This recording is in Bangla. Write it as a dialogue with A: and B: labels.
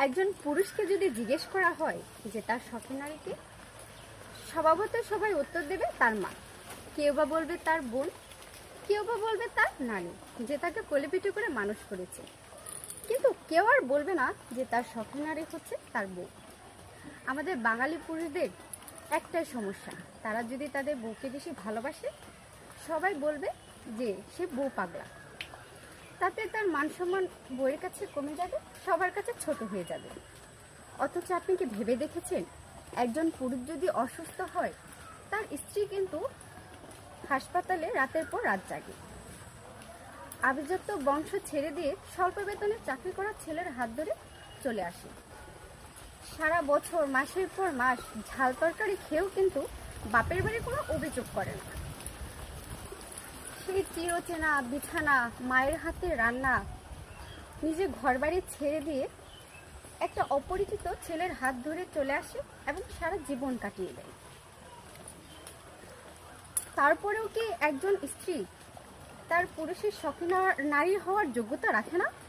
A: একজন পুরুষকে যদি জিজ্ঞেস করা হয় যে তার শখের নারী কে, স্বভাবতই সবাই উত্তর দেবে তার মা। কেউ বা বলবে তার বোন, কেউ বা বলবে তার নানি, যে তাকে কোলেপিঠে করে মানুষ করেছে। কিন্তু কেউ আর বলবে না যে তার শখের নারী হচ্ছে তার বউ। আমাদের বাঙালি পুরুষদের একটাই সমস্যা, তারা যদি তাদের বউকে বেশি ভালোবাসে, সবাই বলবে যে সে বউ পাগলা। তাতে তার মান সম্মান বউয়ের কাছে কমে যাবে, সবার কাছে ছোট হয়ে যাবে। অথচ আপনি কি ভেবে দেখেছেন, একজন পুরুষ যদি অসুস্থ হয়, তার স্ত্রী কিন্তু হাসপাতালে রাতের পর রাত জাগে। আভিজাত্য বংশ ছেড়ে দিয়ে স্বল্প বেতনে চাকরি করা ছেলের হাত ধরে চলে আসে। সারা বছর মাসের পর মাস ঝাল তরকারি খেয়েও কিন্তু বাপের বাড়ি কোনো অভিযোগ করে না। সেই চিরচেনা বিছানা, মায়ের হাতে রান্না, নিজে ঘরবাড়ি ছেড়ে দিয়ে একটা অপরিচিত ছেলের হাত ধরে চলে আসে এবং সারা জীবন কাটিয়ে দেয়। তারপরেও কি একজন স্ত্রী তার পুরুষের শখী নারী হওয়ার যোগ্যতা রাখে না?